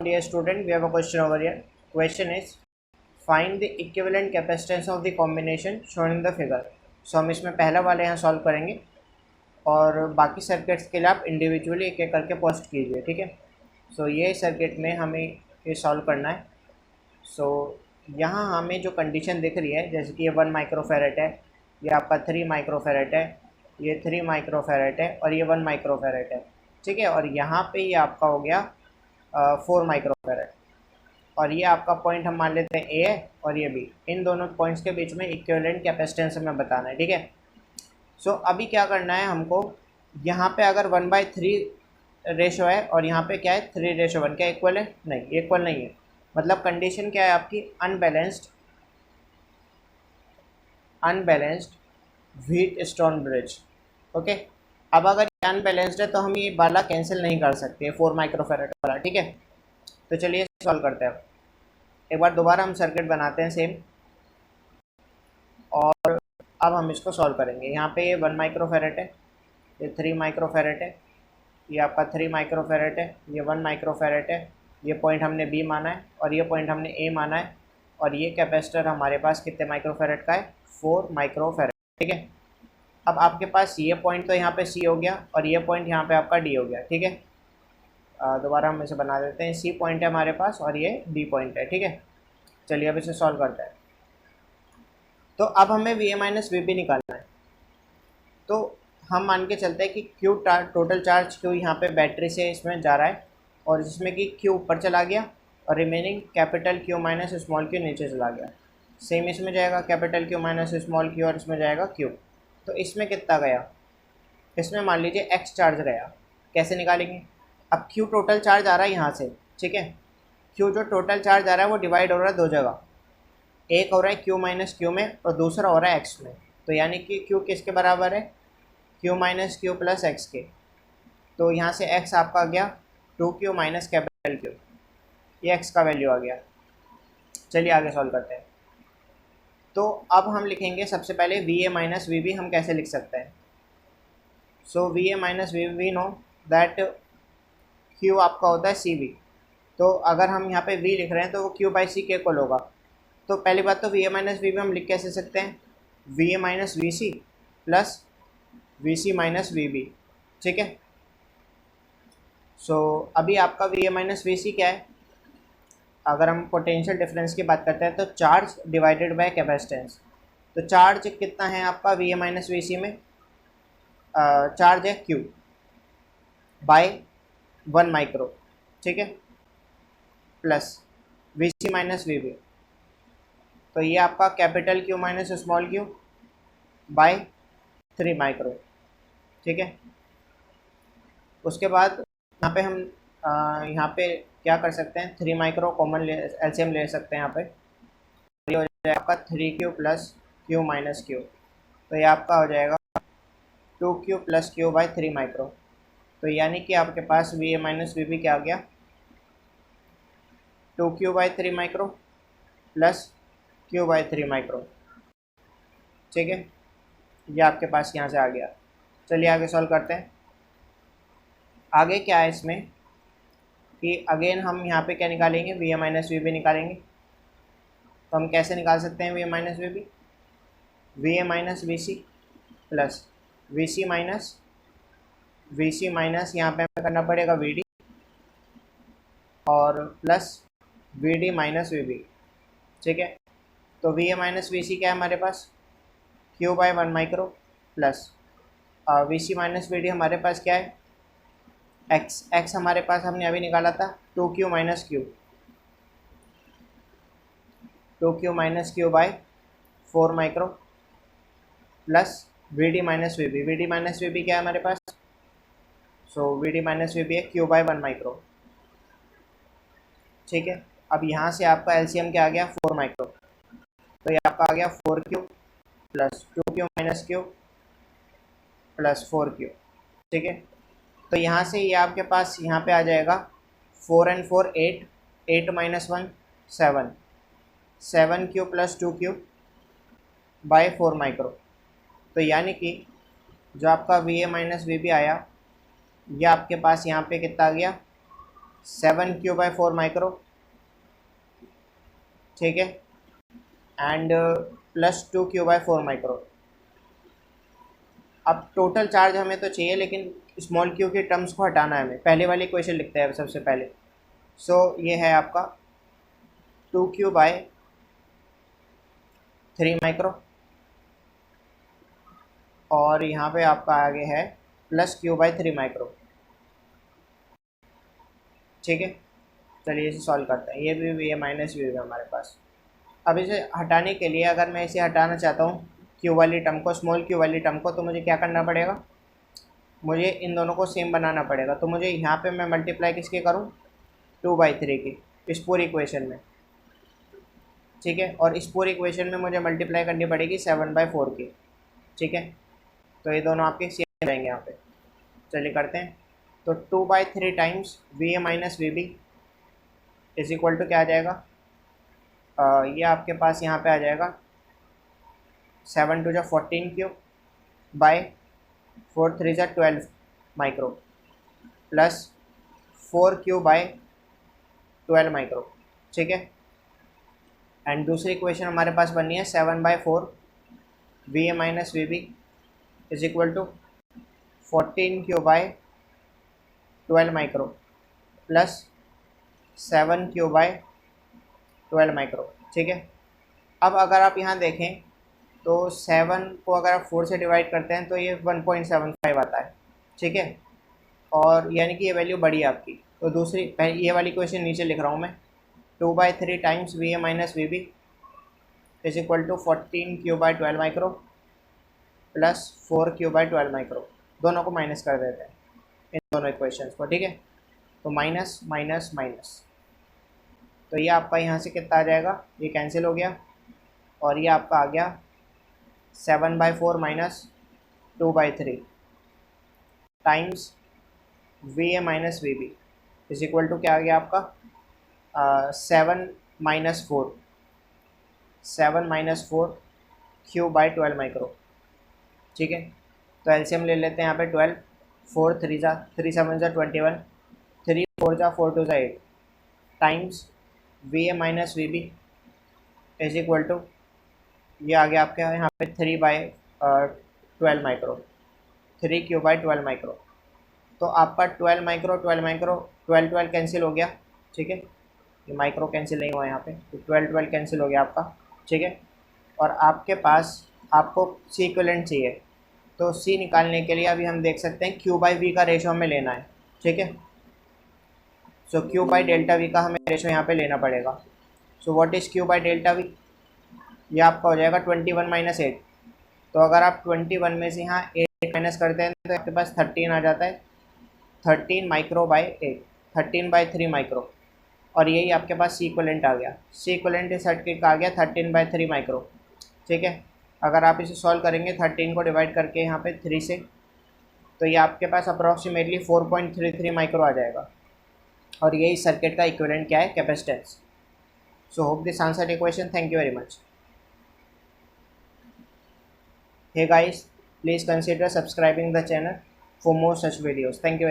Dear student, we have a question over here. Question is find the equivalent capacitance of the combination shown in the figure. So हम इसमें पहला वाले यहाँ solve करेंगे और बाकी सर्किट्स के लिए आप इंडिविजुअली एक एक करके पोस्ट कीजिए, ठीक है। सो ये सर्किट में हमें ये सॉल्व करना है। सो यहाँ हमें जो कंडीशन दिख रही है, जैसे कि ये 1 माइक्रोफेरेट है, ये आपका 3 माइक्रोफेरेट है, ये 3 माइक्रोफेरेट है और ये 1 माइक्रोफेरेट है, ठीक है। और यहाँ पे ये आपका हो गया 4 माइक्रोफेरेट और ये आपका पॉइंट हम मान लेते हैं ए है और ये बी। इन दोनों पॉइंट्स के बीच में इक्विवेलेंट कैपेसिटेंस हमें बताना है, ठीक है। सो अभी क्या करना है हमको, यहाँ पे अगर 1/3 रेशो है और यहाँ पे क्या है 3:1, क्या इक्वल है? नहीं, इक्वल नहीं है। मतलब कंडीशन क्या है आपकी? Unbalanced wheat stone bridge, okay. अब अगर अनबैलेंस्ड है तो हम ये वाला कैंसिल नहीं कर सकते, 4 माइक्रोफेरेट वाला, ठीक है। तो चलिए सॉल्व करते हैं। एक बार दोबारा हम सर्किट बनाते हैं सेम, और अब हम इसको सॉल्व करेंगे। यहाँ पे ये 1 माइक्रोफेरेट है, ये 3 माइक्रोफेरेट है, ये आपका 3 माइक्रोफेरेट है, ये 1 माइक्रोफेरेट है, ये पॉइंट हमने बी माना है और ये पॉइंट हमने ए माना है। और ये कैपेसिटर हमारे पास कितने माइक्रोफेरेट का है? 4 माइक्रोफेरेट, ठीक है। अब आपके पास ये पॉइंट तो यहाँ पे सी हो गया और ये पॉइंट यहाँ पे आपका डी हो गया, ठीक है। दोबारा हम इसे बना देते हैं। सी पॉइंट है हमारे पास और ये डी पॉइंट है, ठीक है। चलिए अब इसे सॉल्व करते हैं। तो अब हमें V A minus V B निकालना है। तो हम मान के चलते हैं कि क्यू टोटल चार्ज क्यू यहाँ पे बैटरी से इसमें जा रहा है और जिसमें कि क्यू ऊपर चला गया और remaining capital Q minus small Q नीचे चला गया। सेम इसमें जाएगा capital Q minus small Q और इसमें जाएगा क्यू। तो इसमें कितना गया? इसमें मान लीजिए एक्स चार्ज गया। कैसे निकालेंगे? अब क्यू टोटल चार्ज आ रहा है यहाँ से, ठीक है। क्यू जो टोटल चार्ज आ रहा है वो डिवाइड हो रहा है दो जगह, एक हो रहा है क्यू माइनस क्यू में और दूसरा हो रहा है एक्स में। तो यानी कि क्यू किसके बराबर है? Q minus Q plus x के। तो यहाँ से एक्स आपका आ गया 2q माइनस कैपिटल क्यू, ये एक्स का वैल्यू आ गया। चलिए आगे सॉल्व करते हैं। तो अब हम लिखेंगे सबसे पहले V A minus V B. हम कैसे लिख सकते हैं? So V A minus V B know that Q आपका होता है सी वी। तो अगर हम यहाँ पे वी लिख रहे हैं तो वो क्यू बाई सी के इक्वल होगा। तो पहली बात तो V A minus V B हम लिख कैसे सकते हैं? V A minus V C plus V C minus V B, ठीक है। सो अभी आपका V A minus V C क्या है? अगर हम पोटेंशियल डिफरेंस की बात करते हैं तो चार्ज डिवाइडेड बाय कैपेसिटेंस। तो चार्ज कितना है आपका V A minus V C में? चार्ज है क्यू बाय 1 माइक्रो, ठीक है, plus V C minus V B. तो ये आपका capital Q minus small Q by 3 micro, ठीक है। उसके बाद यहाँ पे हम यहाँ पे क्या कर सकते हैं? 3 माइक्रो कॉमन एलसीएम ले सकते हैं यहाँ पे। ये हो जाएगा आपका 3q plus Q minus Q. तो ये आपका हो जाएगा 2q plus Q by 3 micro. तो यानी कि आपके पास V A minus V B क्या आ गया? 2q by 3 micro plus q by 3 micro, ठीक है। ये आपके पास यहाँ से आ गया। चलिए आगे सॉल्व करते हैं। आगे क्या है इसमें कि अगेन हम यहाँ पे क्या निकालेंगे? V A minus V B निकालेंगे। तो हम कैसे निकाल सकते हैं V A minus V B? V A minus V C plus V C minus यहाँ पे हमें करना पड़ेगा वी डी और plus V D minus V B, ठीक है। तो V A minus V C क्या है हमारे पास? Q by 1 micro plus V C minus V D हमारे पास क्या है? एक्स हमारे पास हमने अभी निकाला था 2q minus Q, 2q minus Q by 4 micro plus V D minus V B. V D minus V B क्या है हमारे पास? So V D minus V B है क्यू बाई 1 माइक्रो, ठीक है। अब यहाँ से आपका एलसीएम क्या आ गया? 4 माइक्रो। तो ये आपका आ गया 4q plus 2q minus Q plus 4q, ठीक है। तो यहाँ से ये आपके पास यहाँ पे आ जाएगा 4 and 4 8, 8 minus 1 7, 7q plus 2q by 4 micro. तो यानी कि जो आपका V A minus V B आया, ये आपके पास यहाँ पे कितना आ गया? 7Q/4 माइक्रो, ठीक है, एंड +2Q/4 माइक्रो। अब टोटल चार्ज हमें तो चाहिए, लेकिन स्मॉल क्यू के टर्म्स को हटाना है हमें। पहले वाली इक्वेशन लिखते हैं सबसे पहले। सो ये है आपका 2Q/3 माइक्रो, और यहाँ पे आपका आगे है +Q/3 माइक्रो, ठीक है। चलिए इसे सॉल्व करते हैं। ये भी ये माइनस भी है हमारे पास। अब इसे हटाने के लिए, अगर मैं इसे हटाना चाहता हूँ क्यू वाली टर्म को, स्मॉल क्यू वाली टर्म को, तो मुझे क्या करना पड़ेगा, मुझे इन दोनों को सेम बनाना पड़ेगा। तो मुझे यहाँ पे मैं मल्टीप्लाई किसके करूँ, 2/3 की, इस पूरी इक्वेशन में, ठीक है। और इस पूरी इक्वेशन में मुझे मल्टीप्लाई करनी पड़ेगी 7/4 की, ठीक है। तो ये दोनों आपके सेम रहेंगे यहाँ पे। चलिए करते हैं। तो 2/3 times V A minus V B is equal to क्या आ जाएगा, ये आपके पास यहाँ पे आ जाएगा 7×2 = 14 cube by 4×3 = 12 micro plus 4Q/12 micro, ठीक है। एंड दूसरी इक्वेशन हमारे पास बननी है 7/4 V A minus V B is equal to 14Q/12 micro plus 7Q/12 micro, ठीक है। अब अगर आप यहाँ देखें तो 7 को अगर आप 4 से डिवाइड करते हैं तो ये 1.75 आता है, ठीक है। और यानी कि ये वैल्यू बड़ी है आपकी। तो दूसरी ये वाली क्वेश्चन नीचे लिख रहा हूँ मैं, 2/3 times V A minus V B is equal to 14Q/12 micro plus 4Q/12 micro. दोनों को माइनस कर देते हैं, इन दोनों इक्वेशंस को, ठीक है। तो माइनस माइनस माइनस, तो ये आपका यहाँ से कितना आ जाएगा, ये कैंसिल हो गया, और ये आपका आ गया 7/4 minus 2/3 times V A minus V B is equal to क्या आ गया आपका 7 - 4 Q/12 माइक्रो, ठीक है। तो एलसीएम ले लेते हैं यहाँ पे 12, 4 3 जा 3 7 जा 21, 3 4 जा 4 2 जा 8 times V A minus V B is equal to ये आ गया आपके यहाँ पे 3/12 माइक्रो, 3Q/12 माइक्रो। तो आपका 12 माइक्रो 12 माइक्रो 12 12 कैंसिल हो गया, ठीक है। ये माइक्रो कैंसिल नहीं हुआ यहाँ पे, तो 12 12 कैंसिल हो गया आपका, ठीक है। और आपके पास आपको सी इक्विवेलेंट चाहिए, तो सी निकालने के लिए अभी हम देख सकते हैं Q/V का रेशो हमें लेना है, ठीक है। सो Q/ΔV का हमें रेशो यहाँ पे लेना पड़ेगा। सो व्हाट इज़ Q/ΔV, ये आपका हो जाएगा 21 - 8। तो अगर आप 21 में से यहाँ 8 माइनस करते हैं तो आपके पास 13 आ जाता है, 13 माइक्रो/8, 13/3 माइक्रो। और यही आपके पास सी इक्विवेलेंट आ गया। सी इक्विवेलेंट इस सर्किट का आ गया 13/3 माइक्रो, ठीक है। अगर आप इसे सॉल्व करेंगे 13 को डिवाइड करके यहाँ पे 3 से, तो ये आपके पास अप्रॉक्सीमेटली 4.33 माइक्रो आ जाएगा। और यही सर्किट का इक्विवेलेंट क्या है, capacitance. So hope this answered your question. Thank you very much. Hey guys, please consider subscribing the channel for more such videos. Thank you.